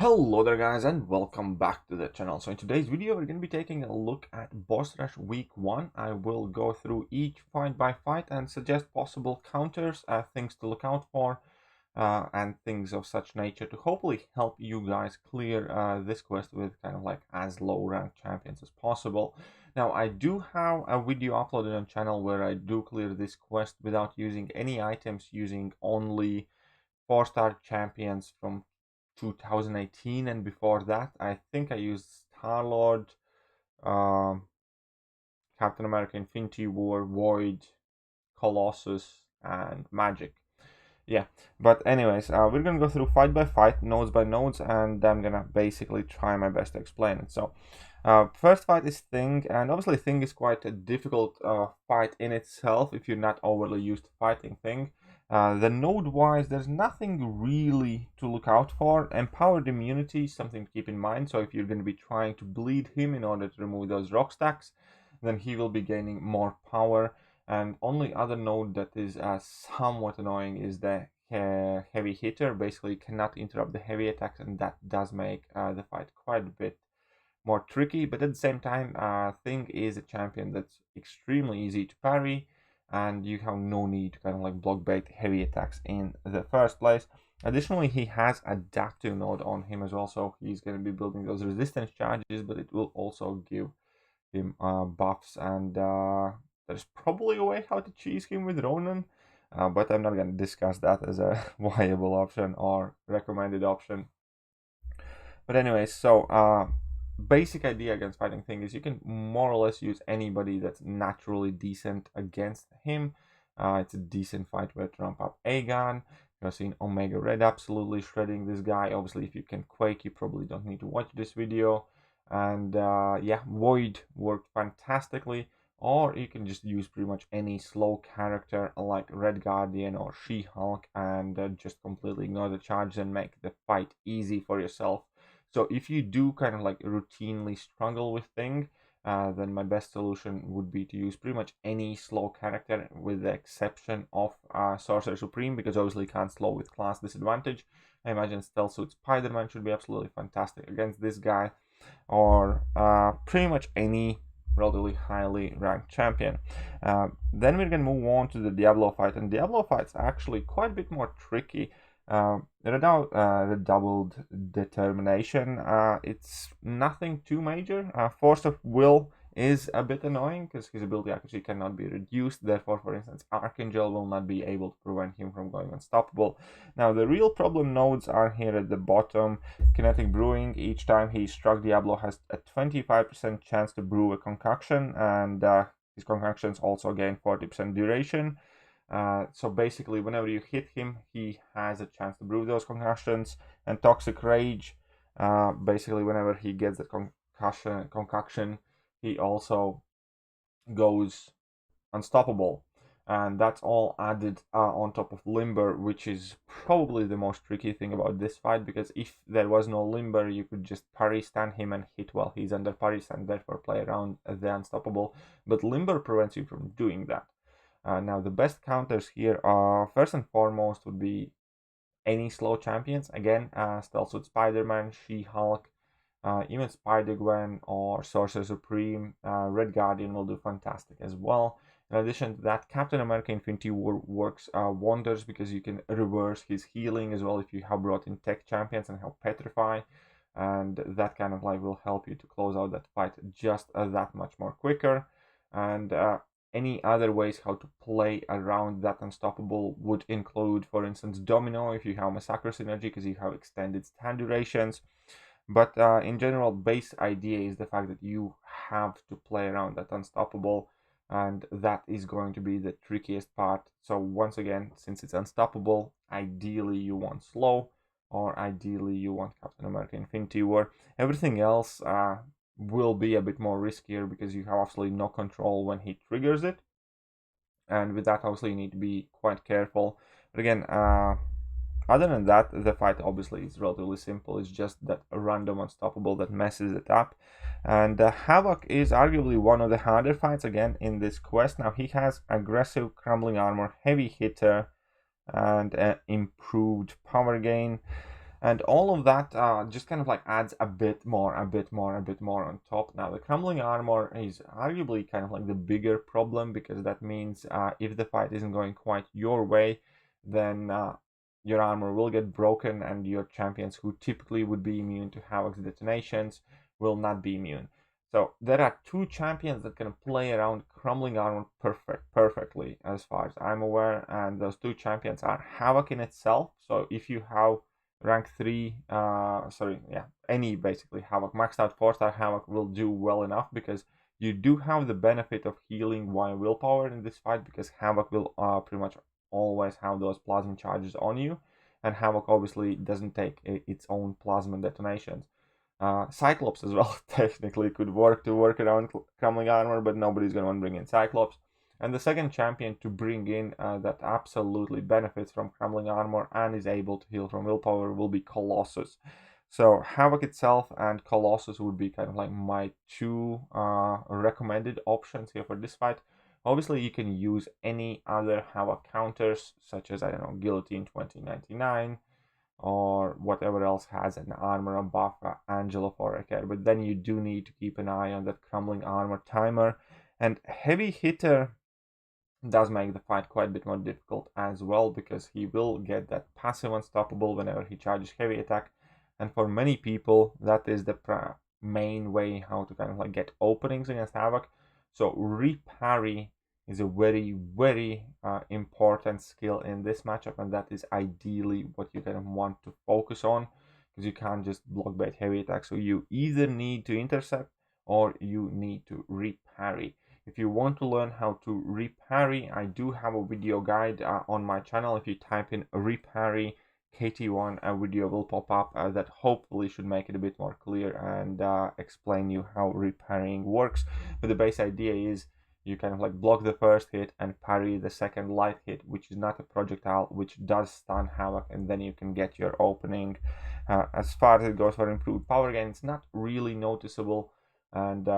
Hello there guys and welcome back to the channel. So in today's video we're going to be taking a look at Boss Rush Week 1. I will go through each fight by fight and suggest possible counters, things to look out for, and things of such nature to hopefully help you guys clear this quest with kind of like as low ranked champions as possible. Now I do have a video uploaded on channel where I do clear this quest without using any items, using only 4-star champions from 2018, and before that I think I used Star-Lord, Captain America Infinity War, Void, Colossus, and Magic. Yeah, but anyways, we're gonna go through fight by fight, nodes by nodes, and I'm gonna basically try my best to explain it. So first fight is Thing, and obviously Thing is quite a difficult fight in itself if you're not overly used to fighting Thing. The node wise, there's nothing really to look out for. Empowered immunity is something to keep in mind. So if you're going to be trying to bleed him in order to remove those rock stacks, then he will be gaining more power. And only other node that is somewhat annoying is the heavy hitter. Basically cannot interrupt the heavy attacks, and that does make the fight quite a bit more tricky. But at the same time, Thing is a champion that's extremely easy to parry, and you have no need to kind of like block bait heavy attacks in the first place. Additionally, he has adaptive node on him as well, so he's going to be building those resistance charges, but it will also give him buffs, and there's probably a way how to cheese him with Ronan, but I'm not going to discuss that as a viable option or recommended option. But anyways, so basic idea against fighting Thing is you can more or less use anybody that's naturally decent against him. It's a decent fight where to ramp up Aegon. You've seen Omega Red absolutely shredding this guy. Obviously, if you can Quake, you probably don't need to watch this video. And yeah, Void worked fantastically. Or you can just use pretty much any slow character like Red Guardian or She-Hulk and just completely ignore the charge and make the fight easy for yourself. So if you do kind of like routinely struggle with Thing, then my best solution would be to use pretty much any slow character with the exception of Sorcerer Supreme, because obviously you can't slow with class disadvantage. I imagine Stealth Suit Spider-Man should be absolutely fantastic against this guy, or pretty much any relatively highly ranked champion. Then we're going to move on to the Diablo fight, and Diablo fight's actually quite a bit more tricky. Redoubled determination, it's nothing too major. Force of will is a bit annoying because his ability accuracy cannot be reduced. Therefore, for instance, Archangel will not be able to prevent him from going unstoppable. Now, the real problem nodes are here at the bottom. Kinetic Brewing, each time he struck Diablo, has a 25% chance to brew a concoction, and his concoctions also gain 40% duration. So basically, whenever you hit him, he has a chance to brew those concussions. And Toxic Rage, basically, whenever he gets that concoction, he also goes unstoppable. And that's all added on top of Limber, which is probably the most tricky thing about this fight, because if there was no Limber, you could just parry stand him and hit while he's under parry stand, therefore play around the unstoppable. But Limber prevents you from doing that. Now the best counters here are, first and foremost, would be any slow champions. Again, Stealth Suit Spider-Man, She-Hulk, even Spider-Gwen or Sorcerer Supreme. Red Guardian will do fantastic as well. In addition to that, Captain America Infinity War works wonders because you can reverse his healing as well if you have brought in tech champions and have Petrify. And that kind of like will help you to close out that fight just that much more quicker. And any other ways how to play around that unstoppable would include, for instance, Domino if you have Massacre Synergy because you have extended stand durations. But in general, base idea is the fact that you have to play around that unstoppable, and that is going to be the trickiest part. So once again, since it's unstoppable, ideally you want slow, or ideally you want Captain America Infinity War. Everything else will be a bit more riskier because you have absolutely no control when he triggers it, and with that obviously you need to be quite careful. But again, other than that, the fight obviously is relatively simple. It's just that random unstoppable that messes it up. And Havoc is arguably one of the harder fights again in this quest. Now he has aggressive crumbling armor, heavy hitter, and improved power gain. And all of that just kind of like adds a bit more on top. Now, the crumbling armor is arguably kind of like the bigger problem, because that means if the fight isn't going quite your way, then your armor will get broken, and your champions who typically would be immune to Havoc's detonations will not be immune. So there are two champions that can play around crumbling armor perfectly, as far as I'm aware, and those two champions are Havoc in itself. So if you have rank 3, any basically Havoc, maxed out 4-star Havoc will do well enough, because you do have the benefit of healing via willpower in this fight, because Havoc will pretty much always have those plasma charges on you, and Havoc obviously doesn't take its own plasma detonations. Cyclops as well technically could work around crumbling armor, but nobody's going to want to bring in Cyclops. And the second champion to bring in that absolutely benefits from crumbling armor and is able to heal from willpower will be Colossus. So Havoc itself and Colossus would be kind of like my two recommended options here for this fight. Obviously, you can use any other Havoc counters, such as, I don't know, Guillotine 2099, or whatever else has an armor buff, Angela for care. But then you do need to keep an eye on that crumbling armor timer. And Heavy Hitter does make the fight quite a bit more difficult as well, because he will get that passive unstoppable whenever he charges heavy attack. And for many people, that is the main way how to kind of like get openings against Havoc. So reparry is a very, very important skill in this matchup, and that is ideally what you kind of want to focus on, because you can't just block bait heavy attack. So you either need to intercept or you need to reparry. If you want to learn how to reparry, I do have a video guide on my channel. If you type in reparry KT1, a video will pop up that hopefully should make it a bit more clear and explain you how reparrying works. But the base idea is you kind of like block the first hit and parry the second light hit, which is not a projectile, which does stun Havoc, and then you can get your opening. As far as it goes for improved power gain, it's not really noticeable, and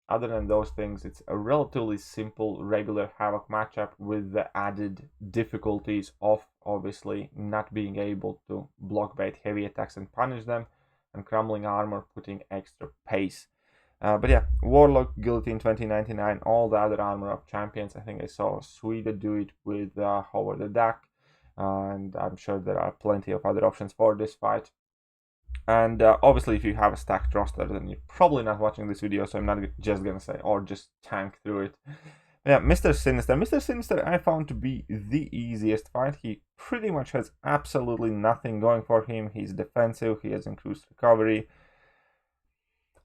other than those things, it's a relatively simple regular Havoc matchup, with the added difficulties of obviously not being able to block bait heavy attacks and punish them, and crumbling armor putting extra pace. But yeah, Warlock, Guillotine 2099, all the other armor up champions. I think I saw Swede do it with Howard the Duck, and I'm sure there are plenty of other options for this fight. And obviously, if you have a stacked roster, then you're probably not watching this video, so I'm not just gonna say, or just tank through it. Yeah, Mr. Sinister. Mr. Sinister I found to be the easiest fight. He pretty much has absolutely nothing going for him. He's defensive, he has increased recovery,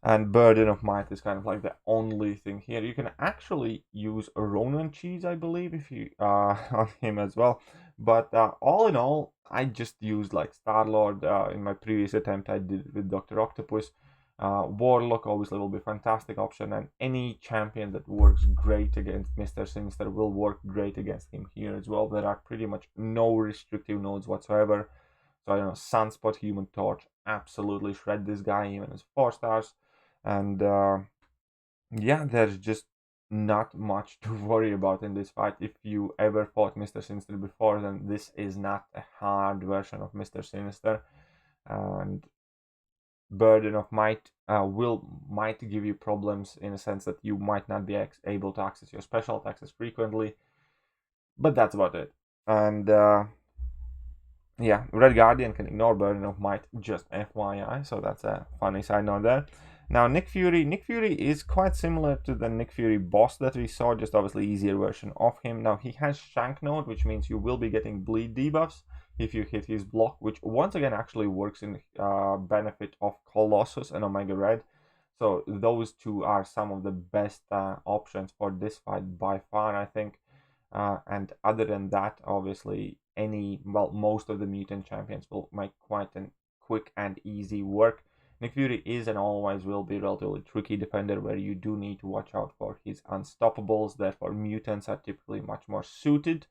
and Burden of Might is kind of like the only thing here. You can actually use a Ronin cheese, I believe, if you on him as well. But all in all, I just used like Star-Lord. In my previous attempt, I did it with Dr. Octopus. Warlock obviously will be a fantastic option, and any champion that works great against Mr. Sinister will work great against him here as well. There are pretty much no restrictive nodes whatsoever. So I don't know, Sunspot, Human Torch, absolutely shred this guy even as 4 stars. And yeah, there's just not much to worry about in this fight. If you ever fought Mr. Sinister before, then this is not a hard version of Mr. Sinister. And Burden of Might might give you problems in a sense that you might not be able to access your special attacks as frequently, but that's about it. And yeah, Red Guardian can ignore Burden of Might, just FYI, so that's a funny side note there. Now, Nick Fury is quite similar to the Nick Fury boss that we saw, just obviously easier version of him. Now, he has Shank Node, which means you will be getting bleed debuffs if you hit his block, which once again actually works in benefit of Colossus and Omega Red. So those two are some of the best options for this fight by far, I think. And other than that, obviously, most of the mutant champions will make quite a quick and easy work. Nick Fury is and always will be a relatively tricky defender, where you do need to watch out for his unstoppables. Therefore, mutants are typically much more suited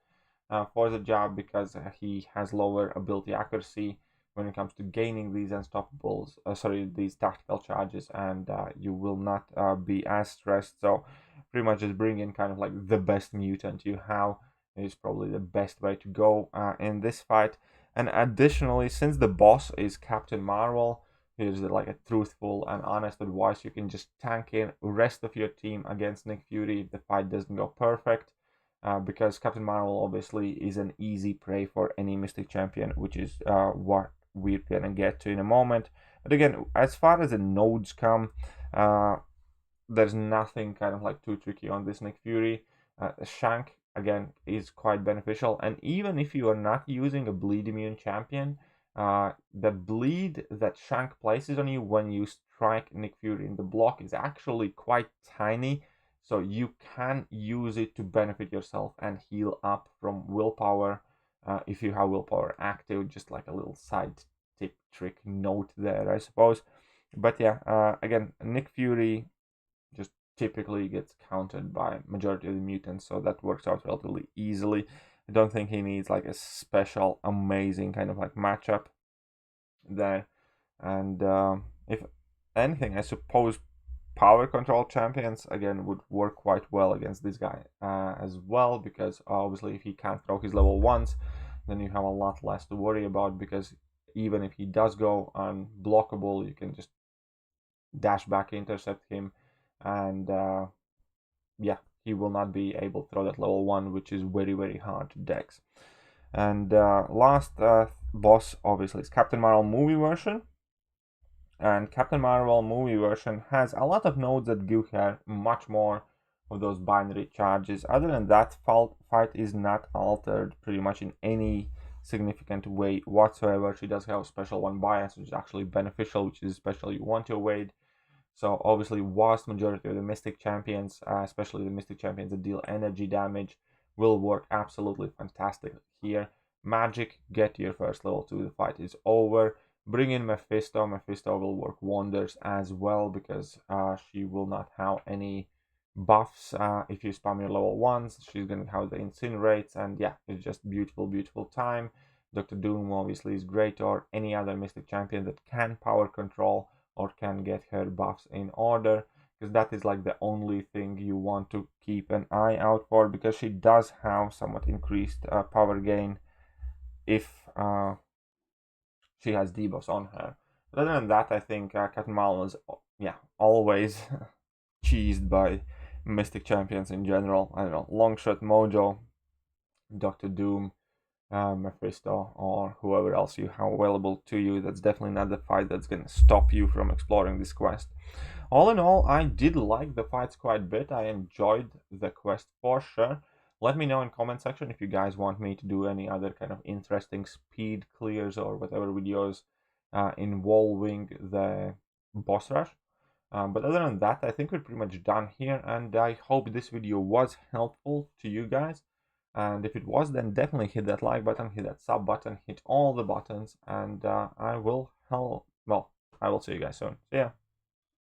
for the job, because he has lower ability accuracy when it comes to gaining these unstoppables, these tactical charges, and you will not be as stressed. So pretty much just bring in kind of like the best mutant you have is probably the best way to go in this fight. And additionally, since the boss is Captain Marvel, here's like a truthful and honest advice: you can just tank in rest of your team against Nick Fury if the fight doesn't go perfect, because Captain Marvel obviously is an easy prey for any Mystic Champion, which is what we're gonna get to in a moment. But again, as far as the nodes come, there's nothing kind of like too tricky on this Nick Fury. Shank again is quite beneficial, and even if you are not using a bleed immune champion, the bleed that Shank places on you when you strike Nick Fury in the block is actually quite tiny, so you can use it to benefit yourself and heal up from willpower if you have willpower active. Just like a little side tip trick note there, I suppose. But yeah, again, Nick Fury just typically gets countered by majority of the mutants, so that works out relatively easily. I don't think he needs like a special amazing kind of like matchup there. And if anything, I suppose power control champions again would work quite well against this guy as well, because obviously if he can't throw his level 1s, then you have a lot less to worry about, because even if he does go unblockable, you can just dash back, intercept him, and yeah, he will not be able to throw that level 1, which is very, very hard to dex. And last boss obviously is Captain Marvel movie version. And Captain Marvel movie version has a lot of nodes that give her much more of those binary charges. Other than that, fight is not altered pretty much in any significant way whatsoever. She does have a special 1 bias, which is actually beneficial, which is especially you want to evade. So obviously vast majority of the Mystic Champions, especially the Mystic Champions that deal energy damage, will work absolutely fantastic here. Magic, get your first level 2, the fight is over. Bring in Mephisto. Mephisto will work wonders as well, because she will not have any buffs if you spam your level 1s. She's going to have the incinerates, and yeah, it's just beautiful, beautiful time. Dr. Doom obviously is great, or any other Mystic Champion that can power control or can get her buffs in order, because that is like the only thing you want to keep an eye out for, because she does have somewhat increased power gain if she has debuffs on her. But other than that, I think Captain Marvel is always cheesed by Mystic Champions in general. I don't know, Longshot Mojo, Dr. Doom, Mephisto, or whoever else you have available to you. That's definitely not the fight that's going to stop you from exploring this quest. All in all, I did like the fights quite a bit. I enjoyed the quest for sure. Let me know in comment section if you guys want me to do any other kind of interesting speed clears or whatever videos involving the boss rush. But other than that, I think we're pretty much done here, and I hope this video was helpful to you guys. And if it was, then definitely hit that like button, hit that sub button, hit all the buttons, and I will see you guys soon. See ya.